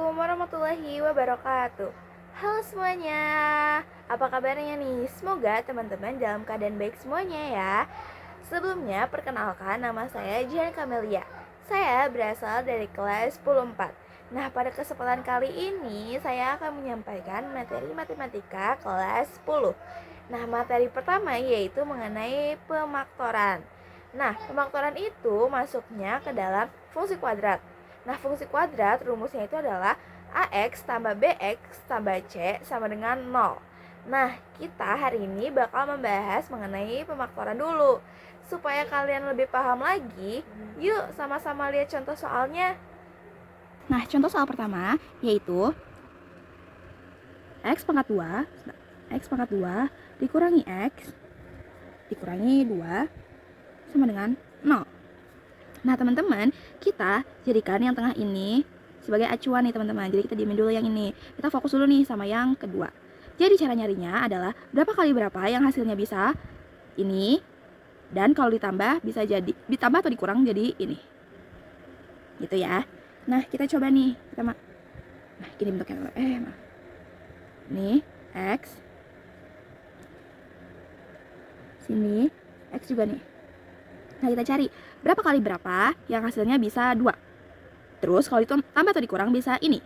Assalamualaikum warahmatullahi wabarakatuh. Halo semuanya, apa kabarnya nih? Semoga teman-teman dalam keadaan baik semuanya ya. Sebelumnya perkenalkan, nama saya Jihan Kamelia. Saya berasal dari kelas 10-4. Nah, pada kesempatan kali ini saya akan menyampaikan materi matematika kelas 10. Nah, materi pertama yaitu mengenai pemaktoran. Nah, pemaktoran itu masuknya ke dalam fungsi kuadrat. Nah, fungsi kuadrat rumusnya itu adalah AX tambah BX tambah C sama dengan 0. Nah, kita hari ini bakal membahas mengenai pemaktoran dulu. Supaya kalian lebih paham lagi, yuk sama-sama lihat contoh soalnya. Nah, contoh soal pertama yaitu X pangkat 2 dikurangi X dikurangi 2 sama dengan 0. Nah, teman-teman, kita jadikan yang tengah ini sebagai acuan nih, teman-teman. Jadi kita diemin dulu yang ini. Kita fokus dulu nih sama yang kedua. Jadi cara nyarinya adalah berapa kali berapa yang hasilnya bisa ini, dan kalau ditambah bisa jadi ditambah atau dikurang jadi ini. Gitu ya. Nah, kita coba nih. Nah, gini bentuknya. Nih, X. Sini, X juga nih. Nah, kita cari berapa kali berapa yang hasilnya bisa 2. Terus kalau ditambah atau dikurang bisa ini.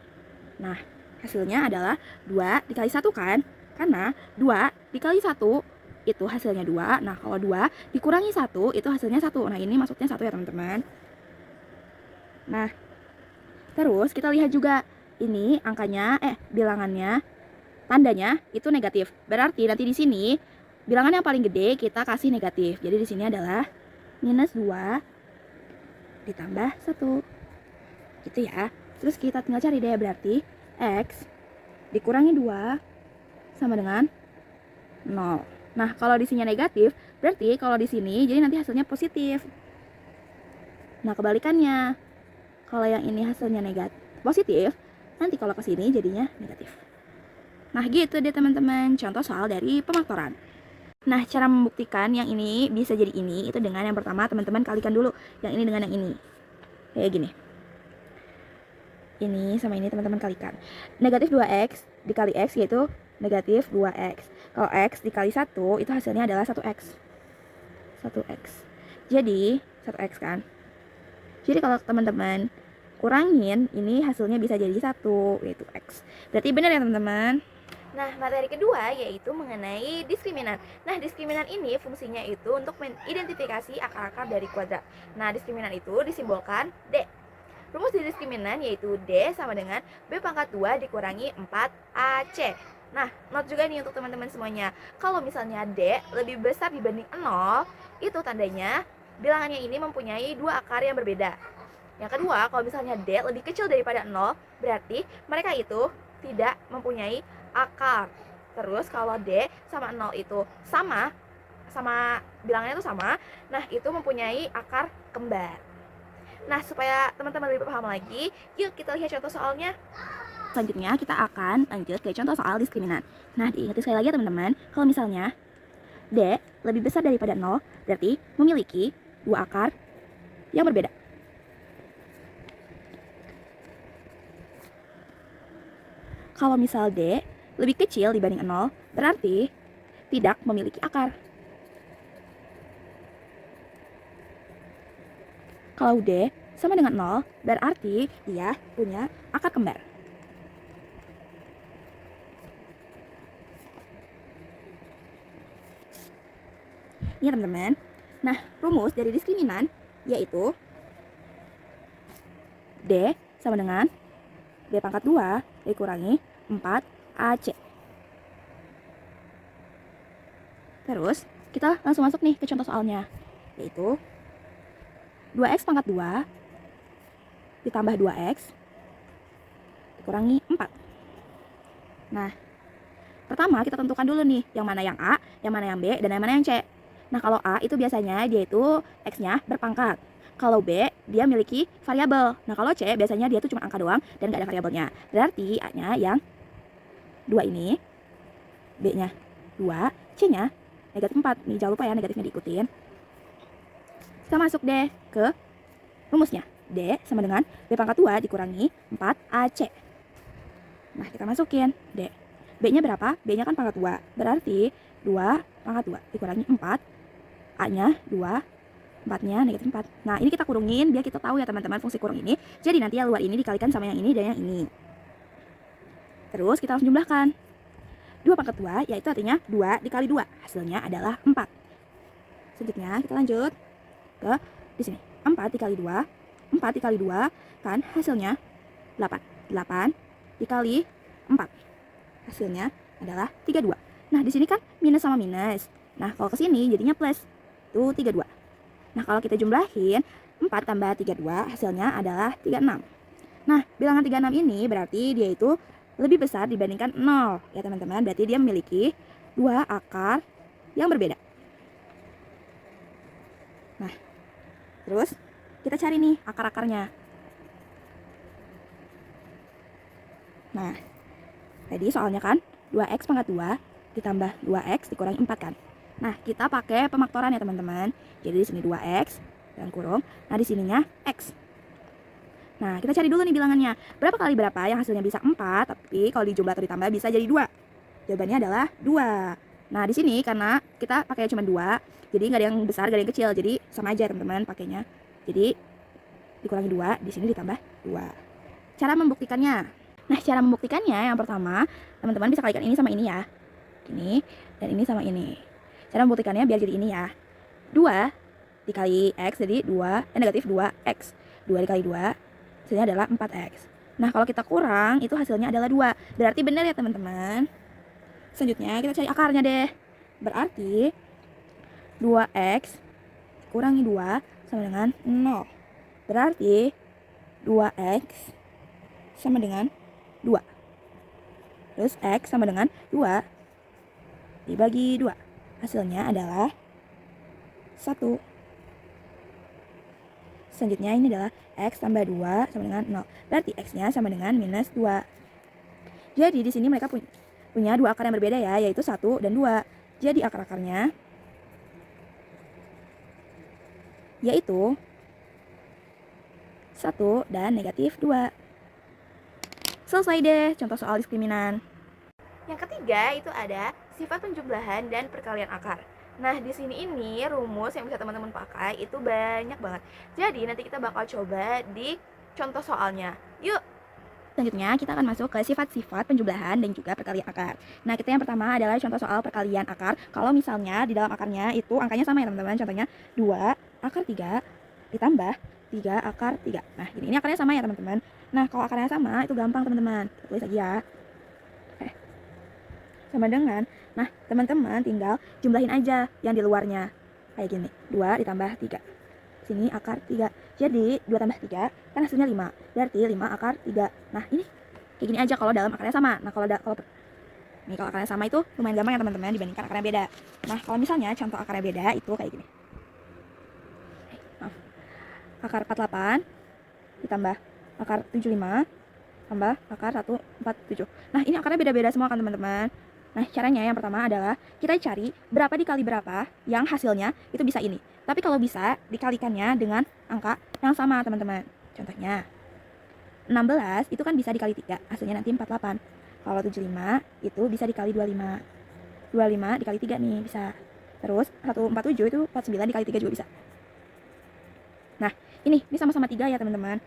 Nah, hasilnya adalah 2 dikali 1 kan? Karena 2 dikali 1 itu hasilnya 2. Nah, kalau 2 dikurangi 1 itu hasilnya 1. Nah, ini maksudnya 1 ya, teman-teman. Nah, terus kita lihat juga ini angkanya, bilangannya, tandanya itu negatif. Berarti nanti di sini bilangan yang paling gede kita kasih negatif. Jadi di sini adalah minus 2 ditambah 1. Gitu ya. Terus kita tinggal cari deh, berarti X dikurangi 2 sama dengan 0. Nah, kalau di sini negatif, berarti kalau di sini jadi nanti hasilnya positif. Nah, kebalikannya. Kalau yang ini hasilnya positif, nanti kalau ke sini jadinya negatif. Nah, gitu deh teman-teman, contoh soal dari pemaktoran. Nah, cara membuktikan yang ini bisa jadi ini itu dengan yang pertama teman-teman kalikan dulu yang ini dengan yang ini. Kayak gini. Ini sama ini teman-teman kalikan. Negatif 2X dikali X yaitu negatif 2X. Kalau X dikali 1 itu hasilnya adalah 1X. 1X. Jadi 1X kan. Jadi kalau teman-teman kurangin, ini hasilnya bisa jadi 1, yaitu X. Berarti benar ya teman-teman? Nah, materi kedua yaitu mengenai diskriminan. Nah, diskriminan ini fungsinya itu untuk mengidentifikasi akar-akar dari kuadrat. Nah, diskriminan itu disimbolkan D. Rumus dari diskriminan yaitu D sama dengan B pangkat 2 dikurangi 4AC. Nah, note juga nih untuk teman-teman semuanya. Kalau misalnya D lebih besar dibanding 0, itu tandanya bilangannya ini mempunyai dua akar yang berbeda. Yang kedua, kalau misalnya D lebih kecil daripada 0, berarti mereka itu tidak mempunyai akar. Terus kalau D sama 0 itu sama bilangannya itu sama, nah itu mempunyai akar kembar. Nah, supaya teman-teman lebih paham lagi, yuk kita lihat contoh soalnya. Selanjutnya kita akan lanjut ke contoh soal diskriminan. Nah, diingat sekali lagi ya teman-teman, kalau misalnya D lebih besar daripada 0, berarti memiliki dua akar yang berbeda. Kalau misal D lebih kecil dibanding 0, berarti tidak memiliki akar. Kalau D sama dengan 0, berarti dia punya akar kembar. Ini teman-teman. Nah, rumus dari diskriminan yaitu D sama dengan B pangkat 2 dikurangi 4AC. Terus, kita langsung masuk nih ke contoh soalnya, yaitu 2X pangkat 2 ditambah 2X dikurangi 4. Nah, pertama kita tentukan dulu nih, yang mana yang A, yang mana yang B, dan yang mana yang C. Nah, kalau A itu biasanya dia itu X-nya berpangkat. Kalau B, dia memiliki variabel. Nah, kalau C, biasanya dia tuh cuma angka doang dan gak ada variabelnya. Berarti A-nya yang 2 ini, B-nya 2, C-nya negatif 4. Nih, jangan lupa ya negatifnya diikutin. Kita masuk deh ke rumusnya. D sama dengan B pangkat 2 dikurangi 4AC. Nah, kita masukin D. B-nya berapa? B-nya kan pangkat 2. Berarti 2 pangkat 2 dikurangi 4. A-nya 2, 4-nya negatif 4. Nah, ini kita kurungin biar kita tahu ya teman-teman fungsi kurung ini. Jadi nanti yang luar ini dikalikan sama yang ini dan yang ini. Terus kita langsung jumlahkan. 2 pangkat 2 yaitu artinya 2 dikali 2. Hasilnya adalah 4. Selanjutnya kita lanjut ke di sini. 4 dikali 2. 4 dikali 2 kan hasilnya 8. 8 dikali 4. Hasilnya adalah 32. Nah, di sini kan minus sama minus. Nah, kalau ke sini jadinya plus. Itu 32. Nah, kalau kita jumlahin 4 tambah 32 hasilnya adalah 36. Nah, bilangan 36 ini berarti dia itu lebih besar dibandingkan 0 ya teman-teman. Berarti dia memiliki 2 akar yang berbeda. Nah, terus kita cari nih akar-akarnya. Nah, tadi soalnya kan 2x pangkat 2 ditambah 2x dikurangi 4 kan. Nah, kita pakai pemaktoran ya teman-teman. Jadi di sini 2x dan kurung. Nah, di sininya x. Nah, kita cari dulu nih bilangannya. Berapa kali berapa yang hasilnya bisa 4, tapi kalau dijumlah atau ditambah bisa jadi 2. Jawabannya adalah 2. Nah, di sini karena kita pakai cuma 2, jadi nggak ada yang besar, nggak ada yang kecil. Jadi sama aja teman-teman pakainya. Jadi dikurangi 2, di sini ditambah 2. Cara membuktikannya. Nah, cara membuktikannya yang pertama, teman-teman bisa kalikan ini sama ini ya. Ini dan ini sama ini. Cara membuktikannya biar jadi ini ya. 2 dikali x jadi 2, negatif 2x. 2 dikali 2 hasilnya adalah 4x. Nah, kalau kita kurang itu hasilnya adalah 2. Berarti benar ya teman-teman. Selanjutnya kita cari akarnya deh. Berarti 2x kurangi 2 sama dengan 0. Berarti 2x sama dengan 2. Terus x sama dengan 2 dibagi 2. Hasilnya adalah 1. Selanjutnya ini adalah x tambah 2 sama dengan 0. Berarti x-nya sama dengan minus 2. Jadi di sini mereka punya 2 akar yang berbeda ya, yaitu 1 dan 2. Jadi akar-akarnya yaitu 1 dan negatif 2. Selesai deh contoh soal diskriminan. Yang ketiga itu ada sifat penjumlahan dan perkalian akar. Nah, di sini ini rumus yang bisa teman-teman pakai itu banyak banget. Jadi nanti kita bakal coba di contoh soalnya. Yuk. Selanjutnya kita akan masuk ke sifat-sifat penjumlahan dan juga perkalian akar. Nah, kita yang pertama adalah contoh soal perkalian akar. Kalau misalnya di dalam akarnya itu angkanya sama ya teman-teman. Contohnya 2 akar 3 ditambah 3 akar 3. Nah, ini akarnya sama ya teman-teman. Nah, kalau akarnya sama itu gampang teman-teman. Kita tulis aja ya. Sama dengan, nah teman-teman tinggal jumlahin aja yang di luarnya. Kayak gini, 2 ditambah 3. Sini akar 3. Jadi 2 tambah 3 kan hasilnya 5. Berarti 5 akar 3. Nah, ini kayak gini aja kalau dalam akarnya sama. Nah, kalau akarnya sama itu lumayan gampang ya teman-teman dibandingkan akarnya beda. Nah, kalau misalnya contoh akarnya beda itu kayak gini. Akar 48 ditambah akar 75 tambah akar 147. Nah, ini akarnya beda-beda semua kan teman-teman. Nah, caranya yang pertama adalah kita cari berapa dikali berapa yang hasilnya itu bisa ini. Tapi kalau bisa dikalikannya dengan angka yang sama teman-teman. Contohnya 16 itu kan bisa dikali 3, hasilnya nanti 48. Kalau 75 itu bisa dikali 25. 25 dikali 3 nih bisa. Terus 147 itu 49 dikali 3 juga bisa. Nah, ini sama-sama 3 ya teman-teman.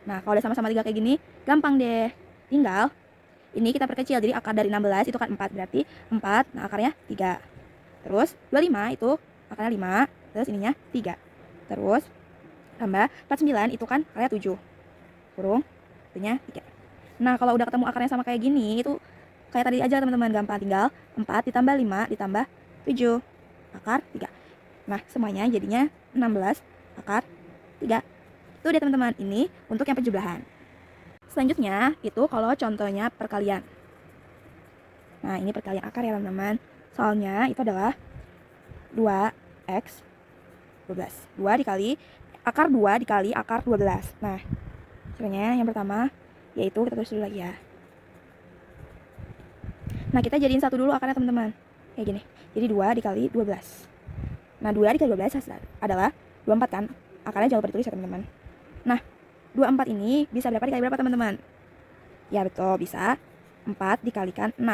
Nah, kalau udah sama-sama 3 kayak gini, gampang deh. Tinggal ini kita perkecil, jadi akar dari 16 itu kan 4, berarti 4, nah akarnya 3. Terus 25 itu akarnya 5, terus ininya 3. Terus tambah 49 itu kan akarnya 7. Kurung, itunya 3. Nah, kalau udah ketemu akarnya sama kayak gini, itu kayak tadi aja teman-teman, gampang. Tinggal 4 ditambah 5 ditambah 7, akar 3. Nah, semuanya jadinya 16 akar 3. Itu deh teman-teman, ini untuk yang penjumlahan. Selanjutnya itu kalau contohnya perkalian. Nah, ini perkalian akar ya teman-teman. Soalnya itu adalah 2x 12. 2 dikali akar 2 dikali akar 12. Nah, caranya yang pertama yaitu kita tulis dulu lagi ya. Nah, kita jadiin satu dulu akarnya teman-teman. Kayak gini. Jadi 2 dikali 12. Nah, 2 dikali 12 adalah 24 kan. Akarnya jangan lupa ditulis ya teman-teman. Nah, 24 ini bisa berapa dikali berapa teman-teman? Ya betul, bisa 4 dikalikan 6.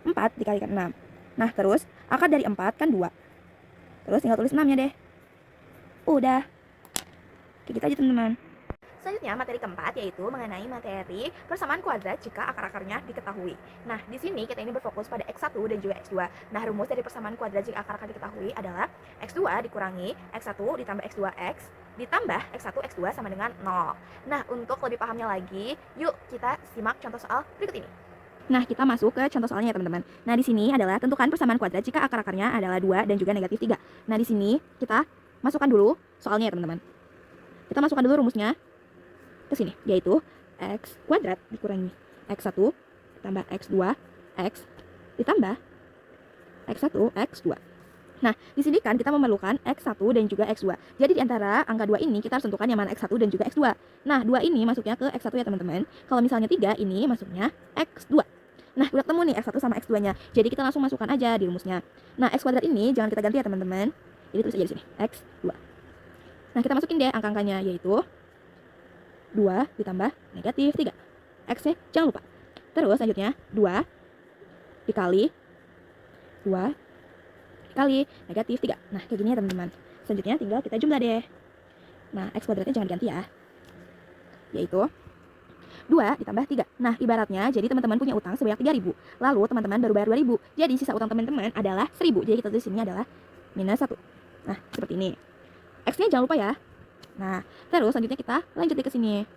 4 dikalikan 6. Nah, terus akar dari 4 kan 2. Terus tinggal tulis 6-nya deh. Udah. Kayak gitu aja, teman-teman. Selanjutnya, materi keempat yaitu mengenai materi persamaan kuadrat jika akar-akarnya diketahui. Nah, di sini kita ini berfokus pada X1 dan juga X2. Nah, rumus dari persamaan kuadrat jika akar-akar diketahui adalah X2 dikurangi X1 ditambah X2X ditambah X1 X2 sama dengan 0. Nah, untuk lebih pahamnya lagi, yuk kita simak contoh soal berikut ini. Nah, kita masuk ke contoh soalnya ya, teman-teman. Nah, di sini adalah tentukan persamaan kuadrat jika akar-akarnya adalah 2 dan juga negatif 3. Nah, di sini kita masukkan dulu soalnya ya, teman-teman. Kita masukkan dulu rumusnya ke sini, yaitu X kuadrat dikurangi X1 ditambah X2 X ditambah X1 X2. Nah, di sini kan kita memerlukan X1 dan juga X2. Jadi di antara angka 2 ini kita harus tentukan yang mana X1 dan juga X2. Nah, 2 ini masuknya ke X1 ya, teman-teman. Kalau misalnya 3 ini masuknya X2. Nah, udah ketemu nih X1 sama X2-nya. Jadi kita langsung masukkan aja di rumusnya. Nah, X kuadrat ini jangan kita ganti ya, teman-teman. Jadi tulis aja di sini, X2. Nah, kita masukin deh angka-angkanya, yaitu 2 ditambah negatif 3. X-nya jangan lupa. Terus selanjutnya 2 dikali 2 dikali negatif 3. Nah, kayak gini ya, teman-teman. Selanjutnya tinggal kita jumlah deh. Nah, X kuadratnya jangan diganti ya. Yaitu 2 ditambah 3. Nah, ibaratnya jadi teman-teman punya utang sebanyak 3.000. Lalu teman-teman baru bayar 2.000. Jadi sisa utang teman-teman adalah 1.000. Jadi kita tulis sini adalah minus 1. Nah, seperti ini. X-nya jangan lupa ya. Nah, terus selanjutnya kita lanjut ke sini.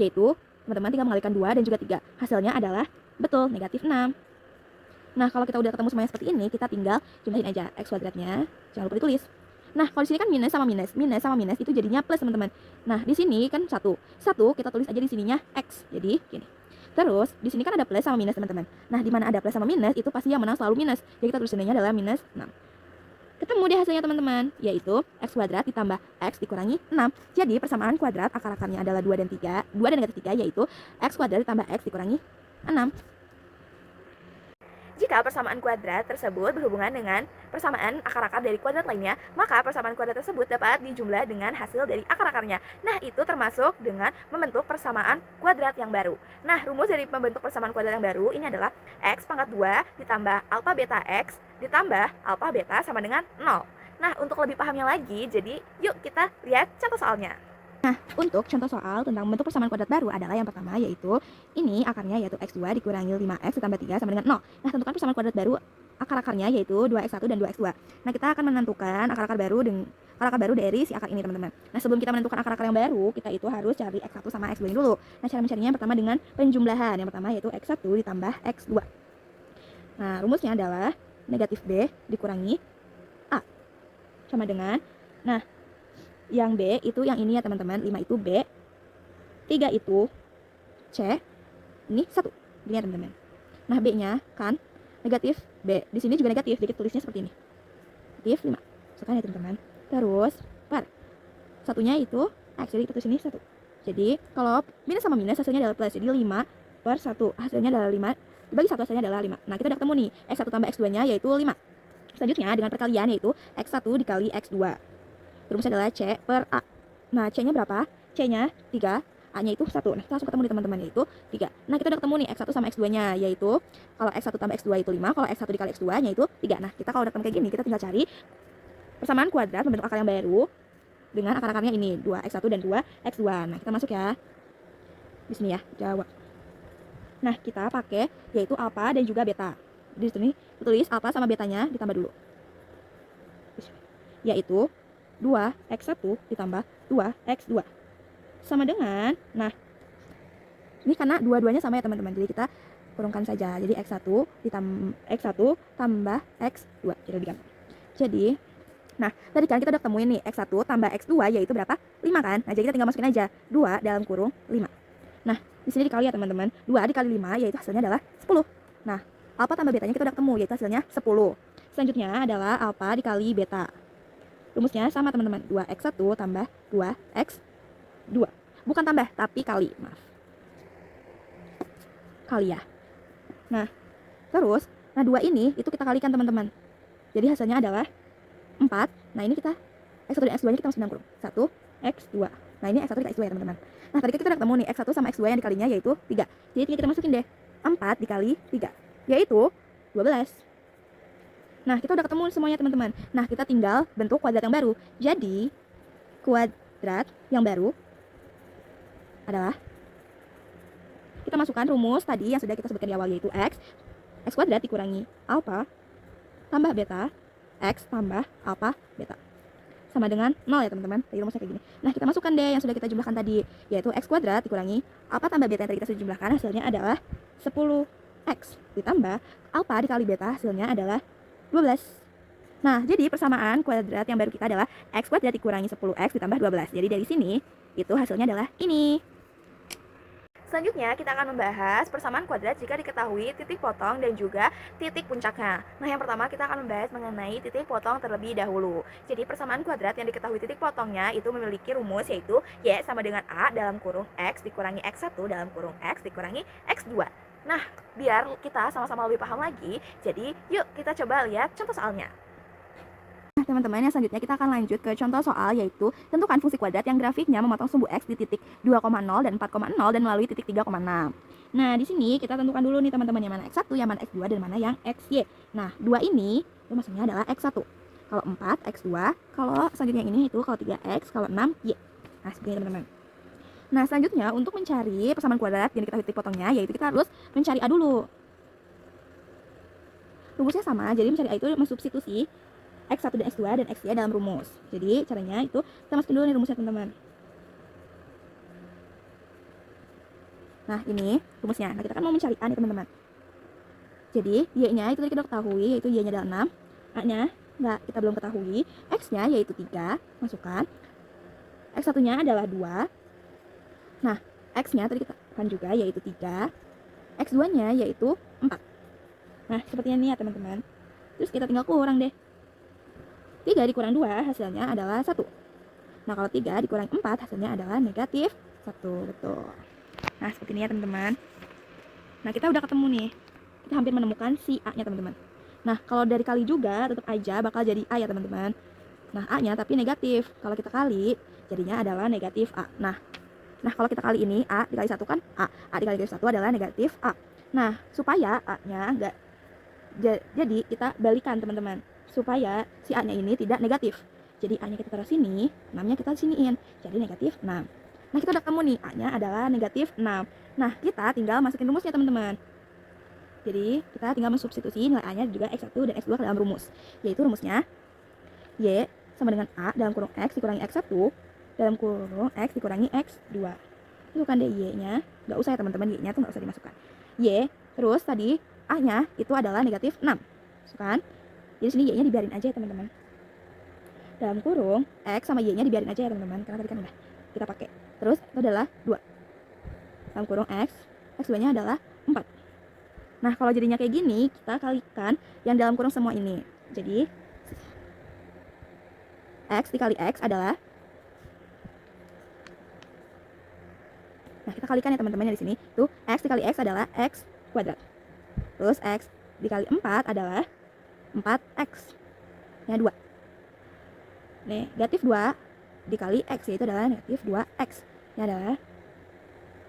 Yaitu, teman-teman tinggal mengalihkan 2 dan juga 3. Hasilnya adalah, betul, negatif 6. Nah, kalau kita udah ketemu semuanya seperti ini, kita tinggal jumlahin aja X kuadratnya. Jangan lupa ditulis. Nah, kalau di sini kan minus sama minus. Minus sama minus itu jadinya plus, teman-teman. Nah, di sini kan 1. 1 kita tulis aja di sininya X. Jadi, gini. Terus, di sini kan ada plus sama minus, teman-teman. Nah, di mana ada plus sama minus, itu pasti yang menang selalu minus. Jadi, kita tulis sininya adalah minus 6. Ketemu deh hasilnya, teman-teman, yaitu X kuadrat ditambah X dikurangi 6. Jadi persamaan kuadrat akar-akarnya adalah 2 dan 3, 2 dan negatif 3, yaitu X kuadrat ditambah X dikurangi 6. Jika persamaan kuadrat tersebut berhubungan dengan persamaan akar-akar dari kuadrat lainnya, maka persamaan kuadrat tersebut dapat dijumlah dengan hasil dari akar-akarnya. Nah, itu termasuk dengan membentuk persamaan kuadrat yang baru. Nah, rumus dari membentuk persamaan kuadrat yang baru ini adalah X pangkat 2 ditambah alfa beta X ditambah alfa beta sama dengan 0. Nah, untuk lebih pahamnya lagi, jadi yuk kita lihat contoh soalnya. Nah, untuk contoh soal tentang bentuk persamaan kuadrat baru adalah yang pertama, yaitu ini akarnya yaitu X2 dikurangi 5X ditambah 3 sama dengan 0. Nah, tentukan persamaan kuadrat baru akar-akarnya yaitu 2X1 dan 2X2. Nah, kita akan menentukan akar-akar baru dari si akar ini, teman-teman. Nah, sebelum kita menentukan akar-akar yang baru, kita itu harus cari X1 sama X2 ini dulu. Nah, cara mencarinya yang pertama dengan penjumlahan. Yang pertama yaitu X1 ditambah X2. Nah, rumusnya adalah negatif B dikurangi A sama dengan, nah, yang B itu yang ini ya, teman-teman. 5 itu B, 3 itu C, ini 1. Gini ya, teman-teman. Nah, B-nya kan negatif B. Di sini juga negatif, jadi tulisnya seperti ini. Negatif 5. Sekarang ya, teman-teman. Terus per satunya itu X, jadi kita tulis ini 1. Jadi kalau minus sama minus hasilnya adalah plus. Jadi 5 per 1 hasilnya adalah 5. Dibagi 1 hasilnya adalah 5. Nah, kita udah ketemu nih X1 tambah X2-nya yaitu 5. Selanjutnya dengan perkalian yaitu X1 dikali X2. Rumusnya adalah C per A. Nah, C-nya berapa? C-nya 3, A-nya itu 1. Nah, kita langsung ketemu nih, teman-teman, yaitu 3. Nah, kita udah ketemu nih X1 sama X2-nya, yaitu kalau X1 tambah X2 itu 5, kalau X1 dikali X2-nya itu 3. Nah, kita kalau udah ketemu kayak gini, kita tinggal cari persamaan kuadrat membentuk akar yang baru dengan akar-akarnya ini, 2X1 dan 2X2. Nah, kita masuk ya. Di sini ya, jawab. Nah, kita pakai yaitu alfa dan juga beta. Di sini tulis alfa sama betanya ditambah dulu. Yaitu 2X1 ditambah 2X2 sama dengan, nah, ini karena dua-duanya sama ya, teman-teman, jadi kita kurungkan saja. Jadi X1 tambah X2 jadi lebih gampang. Jadi, nah, tadi kan kita udah temuin nih X1 tambah X2 yaitu berapa? 5 kan? Nah, jadi kita tinggal masukin aja 2 dalam kurung 5. Nah, di sini dikali ya, teman-teman. 2 dikali 5 yaitu hasilnya adalah 10. Nah, alfa tambah betanya kita udah ketemu yaitu hasilnya 10. Selanjutnya adalah alfa dikali beta. Rumusnya sama, teman-teman. 2X1 tambah 2X2. Bukan tambah, tapi kali. Maaf. Kali ya. Nah, terus, 2 ini itu kita kalikan, teman-teman. Jadi hasilnya adalah 4. Nah, ini kita X1 dan X2 nya kita masuk dalam kurung. 1, X2. Nah, ini X1 dikali X2 ya, teman-teman. Nah, tadi kita udah ketemu nih X1 sama X2 yang dikalinya yaitu 3. Jadi tinggal kita masukin deh. 4 dikali 3, yaitu 12. Nah, kita udah ketemu semuanya teman-teman. Nah, kita tinggal bentuk kuadrat yang baru. Jadi, kuadrat yang baru adalah, kita masukkan rumus tadi yang sudah kita sebutkan di awal, yaitu x kuadrat dikurangi alfa tambah beta, x tambah alfa beta, sama dengan 0 ya teman-teman. Tadi rumusnya kayak gini. Nah, kita masukkan deh yang sudah kita jumlahkan tadi, yaitu x kuadrat dikurangi alfa tambah beta yang tadi kita sudah jumlahkan, hasilnya adalah 10x ditambah alfa dikali beta, hasilnya adalah 12. Nah, jadi persamaan kuadrat yang baru kita adalah x kuadrat dikurangi 10x ditambah 12. Jadi dari sini, itu hasilnya adalah ini. Selanjutnya, kita akan membahas persamaan kuadrat jika diketahui titik potong dan juga titik puncaknya. Nah, yang pertama kita akan membahas mengenai titik potong terlebih dahulu. Jadi, persamaan kuadrat yang diketahui titik potongnya itu memiliki rumus, yaitu Y sama dengan A dalam kurung X dikurangi X1 dalam kurung X dikurangi X2. Nah, biar kita sama-sama lebih paham lagi, jadi yuk kita coba lihat contoh soalnya. Nah, teman-teman, yang selanjutnya kita akan lanjut ke contoh soal, yaitu tentukan fungsi kuadrat yang grafiknya memotong sumbu X di titik 2,0 dan 4,0 dan melalui titik 3,6. Nah, di sini kita tentukan dulu nih teman-teman, yang mana X1, yang mana X2, dan mana yang XY. Nah, 2 ini itu maksudnya adalah X1. Kalau 4, X2. Kalau selanjutnya ini itu kalau 3X, kalau 6, Y. Nah, seperti ini teman-teman. Nah, selanjutnya untuk mencari persamaan kuadrat yang diketahui titik potongnya, yaitu kita harus mencari A dulu. Rumusnya sama, jadi mencari A itu mensubstitusi X1 dan X2 dan XY dalam rumus. Jadi caranya itu kita masukin dulu nih rumusnya teman-teman. Nah, ini rumusnya. Nah, kita kan mau mencari A nih teman-teman. Jadi Y-nya itu tadi kita ketahui, yaitu Y-nya adalah 6. A-nya enggak, kita belum ketahui. X-nya yaitu 3, masukkan. X1-nya adalah 2. Nah, X-nya tadi kita kan juga yaitu 3. X2-nya yaitu 4. Nah, seperti ini ya teman-teman. Terus kita tinggal kurang deh. 3 dikurang 2 hasilnya adalah 1. Nah, kalau 3 dikurang 4 hasilnya adalah negatif 1. Betul. Nah, seperti ini ya teman-teman. Nah, kita udah ketemu nih. Kita hampir menemukan si A-nya teman-teman. Nah, kalau dari kali juga tetap aja bakal jadi A ya teman-teman. Nah, A-nya tapi negatif. Kalau kita kali jadinya adalah negatif A. Nah, kalau kita kali ini A dikali 1 kan A. A dikali negatif 1 adalah negatif A. Nah, supaya A-nya enggak jadi kita balikan teman-teman. Supaya si A-nya ini tidak negatif. Jadi A-nya kita taruh sini, 6-nya kita siniin. Jadi negatif 6. Nah, kita udah ketemu nih, A-nya adalah negatif 6. Nah, kita tinggal masukin rumusnya teman-teman. Jadi, kita tinggal mensubstitusi nilai A-nya juga X1 dan X2 ke dalam rumus. Yaitu rumusnya Y sama dengan A dalam kurung X dikurangi X1 dalam kurung X dikurangi X2. Masukkan deh Y-nya. Gak usah ya teman-teman, Y-nya tuh gak usah dimasukkan. Y, terus tadi A-nya itu adalah negatif 6. Masukkan. Jadi sini Y-nya dibiarin aja ya teman-teman. Dalam kurung X sama Y-nya dibiarin aja ya teman-teman, karena tadi kan udah kita pakai. Terus itu adalah 2. Dalam kurung X, X2-nya adalah 4. Nah, kalau jadinya kayak gini, kita kalikan yang dalam kurung semua ini. Jadi X dikali X adalah, nah kita kalikan ya teman-teman di sini. Tuh, X dikali X adalah X kuadrat. Terus X dikali 4 adalah 4X. Nya 2. Negatif 2 dikali X, yaitu adalah negatif 2X. Nya adalah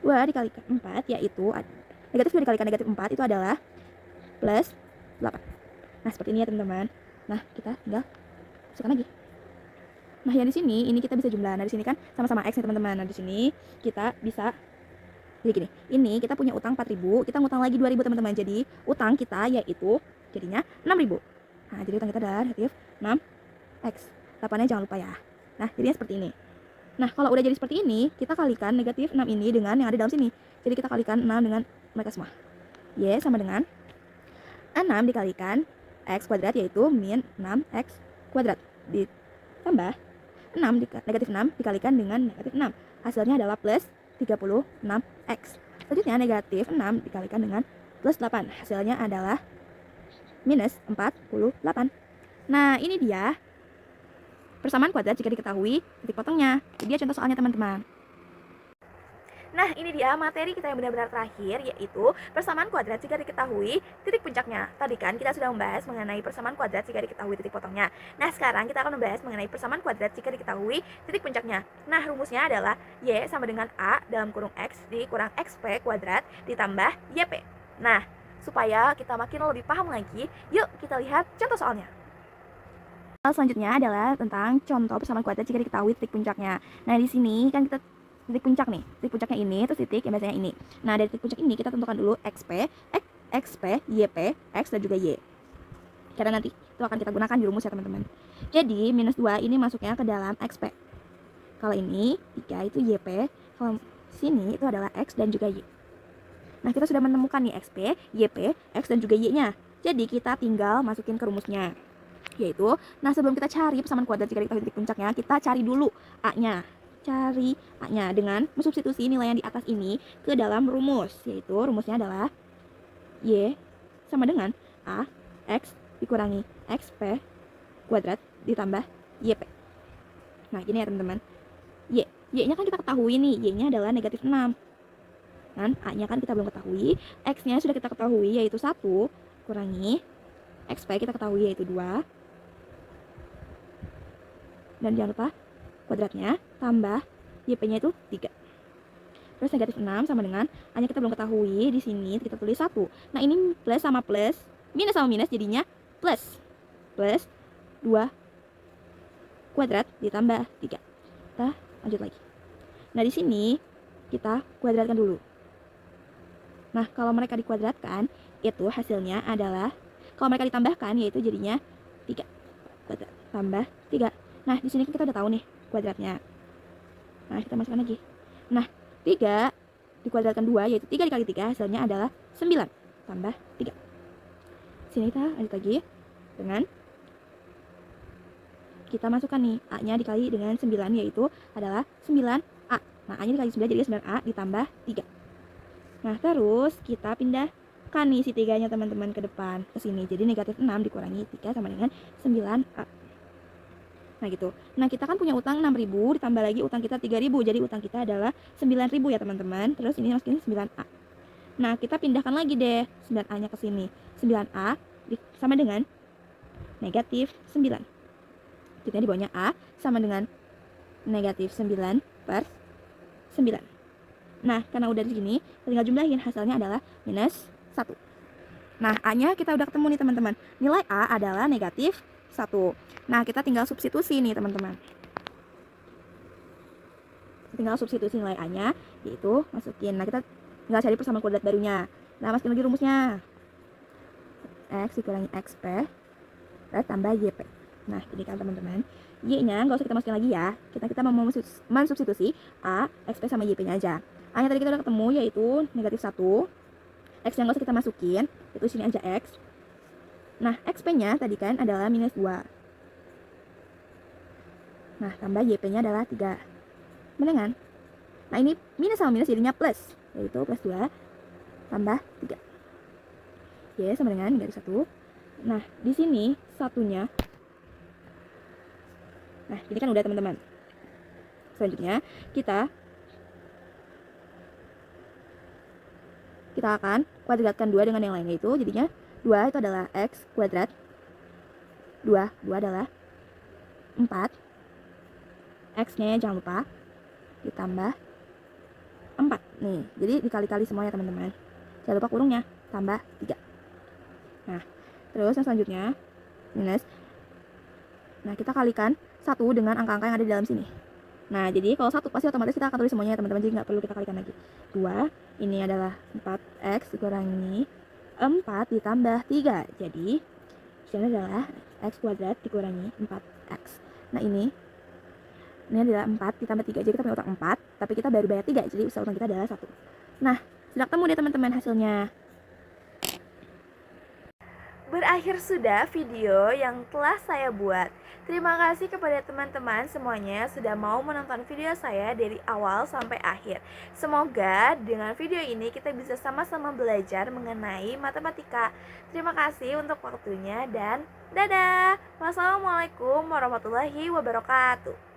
2 dikalikan 4, yaitu negatif 2 dikalikan negatif 4 itu adalah plus 8. Nah, seperti ini ya teman-teman. Nah, kita tinggal masukkan lagi. Nah, yang di sini ini kita bisa jumlah. Nah, di sini kan sama-sama X ya teman-teman. Nah, di sini kita bisa jadi gini. Ini kita punya utang 4.000, kita ngutang lagi 2.000 teman-teman. Jadi, utang kita yaitu jadinya 6.000. Nah, jadi utang kita adalah negatif 6X. 8-nya jangan lupa ya. Nah, jadinya seperti ini. Nah, kalau udah jadi seperti ini, kita kalikan negatif 6 ini dengan yang ada dalam sini. Jadi kita kalikan 6 dengan mereka semua. Y sama dengan 6 dikalikan X kuadrat, yaitu min 6X kuadrat. Ditambah negatif 6 dikalikan dengan negatif 6. Hasilnya adalah plus 36X. Selanjutnya negatif 6 dikalikan dengan plus 8. Hasilnya adalah minus 48. Nah, ini dia persamaan kuadrat jika diketahui titik potongnya. Jadi dia contoh soalnya teman-teman. Nah, ini dia materi kita yang benar-benar terakhir, yaitu persamaan kuadrat jika diketahui titik puncaknya. Tadi kan kita sudah membahas mengenai persamaan kuadrat jika diketahui titik potongnya. Nah, sekarang kita akan membahas mengenai persamaan kuadrat jika diketahui titik puncaknya. Nah, rumusnya adalah Y sama dengan A dalam kurung X dikurang XP kuadrat ditambah YP. Nah, supaya kita makin lebih paham lagi, yuk kita lihat contoh soalnya. Selanjutnya adalah tentang contoh persamaan kuadrat jika diketahui titik puncaknya. Nah, di sini kan kita titik puncak nih. Titik puncaknya ini, terus titik yang biasanya ini. Nah, dari titik puncak ini kita tentukan dulu XP, YP, X, dan juga Y. Karena nanti itu akan kita gunakan di rumus ya teman-teman. Jadi, minus 2 ini masuknya ke dalam XP. Kalau ini, 3 itu YP. Kalau sini itu adalah X dan juga Y. Nah, kita sudah menemukan nih XP, YP, X, dan juga Y-nya. Jadi, kita tinggal masukin ke rumusnya. Yaitu, nah sebelum kita cari persamaan kuadrat jika diketahui titik puncaknya, kita cari dulu A-nya. Cari A-nya dengan mensubstitusi nilai yang di atas ini ke dalam rumus. Yaitu, rumusnya adalah Y sama dengan A, X dikurangi XP kuadrat ditambah YP. Nah, gini ya teman-teman. Y-nya kan kita ketahui nih, Y-nya adalah negatif 6. Dan A-nya kan kita belum ketahui, X-nya sudah kita ketahui yaitu 1, kurangi XP kita ketahui yaitu 2. Dan jangan lupa kuadratnya tambah YP-nya itu 3. Terus negatif 6 sama dengan A-nya kita belum ketahui, di sini kita tulis 1. Nah, ini plus sama plus, minus sama minus jadinya plus. Plus 2 kuadrat ditambah 3. Kita lanjut lagi. Nah, di sini kita kuadratkan dulu. Nah, kalau mereka dikuadratkan, itu hasilnya adalah, kalau mereka ditambahkan, yaitu jadinya 3 kuadrat tambah 3. Nah, di sini kita udah tahu nih kuadratnya. Nah, kita masukkan lagi. Nah, 3 dikuadratkan 2, yaitu 3 dikali 3, hasilnya adalah 9 tambah 3. Sini kita lanjut lagi dengan kita masukkan nih A-nya dikali dengan 9, yaitu adalah 9A. Nah, A-nya dikali 9 jadi 9A ditambah 3. Nah, terus kita pindahkan nih si 3-nya teman-teman ke depan, ke sini. Jadi negatif 6 dikurangi 3 sama dengan 9A. Nah, gitu. Nah, kita kan punya utang 6.000, ditambah lagi utang kita 3.000. Jadi utang kita adalah 9.000 ya teman-teman. Terus ini masukin 9A. Nah, kita pindahkan lagi deh 9A-nya ke sini. 9A sama dengan negatif 9. Jadi di bawahnya A sama dengan negatif 9 per 9. Nah, karena udah di sini, tinggal jumlahin, hasilnya adalah minus 1. Nah, A-nya kita udah ketemu nih teman-teman. Nilai A adalah negatif 1. Nah, kita tinggal substitusi nih teman-teman. Tinggal substitusi nilai A-nya, yaitu masukin. Nah, kita tinggal cari persamaan kuadrat barunya. Nah, masukin lagi rumusnya. X dikurangi XP tambah YP. Nah, jadi kan teman-teman, Y-nya nggak usah kita masukin lagi ya. Kita mau mensubstitusi A, XP sama YP-nya aja. A-nya tadi kita udah ketemu, yaitu negatif 1. X-nya nggak usah kita masukin, itu sini aja X. Nah, XP-nya tadi kan adalah minus 2. Nah, tambah YP-nya adalah 3. Bener kan? Nah, ini minus sama minus jadinya plus, yaitu plus 2 tambah 3. Y sama dengan negatif 1. Nah, di sini satunya. Nah, ini kan udah teman-teman. Selanjutnya, kita akan kuadratkan 2 dengan yang lainnya, itu jadinya 2 itu adalah X kuadrat. 2 adalah 4. X-nya jangan lupa ditambah 4. Nih, jadi dikali-kali semuanya teman-teman. Jangan lupa kurungnya, tambah 3. Nah, terus yang selanjutnya minus. Nah, kita kalikan 1 dengan angka-angka yang ada di dalam sini. Nah, jadi kalau 1 pasti otomatis kita akan tulis semuanya ya teman-teman, jadi nggak perlu kita kalikan lagi. 2, ini adalah 4X dikurangi 4 ditambah 3. Jadi, ini adalah X kuadrat dikurangi 4X. Nah, ini adalah 4 ditambah 3. Jadi kita punya utang 4, tapi kita baru bayar 3. Jadi usaha utang kita adalah 1. Nah, sudah ketemu deh teman-teman hasilnya. Berakhir sudah video yang telah saya buat. Terima kasih kepada teman-teman semuanya sudah mau menonton video saya dari awal sampai akhir. Semoga dengan video ini kita bisa sama-sama belajar mengenai matematika. Terima kasih untuk waktunya dan dadah. Wassalamualaikum warahmatullahi wabarakatuh.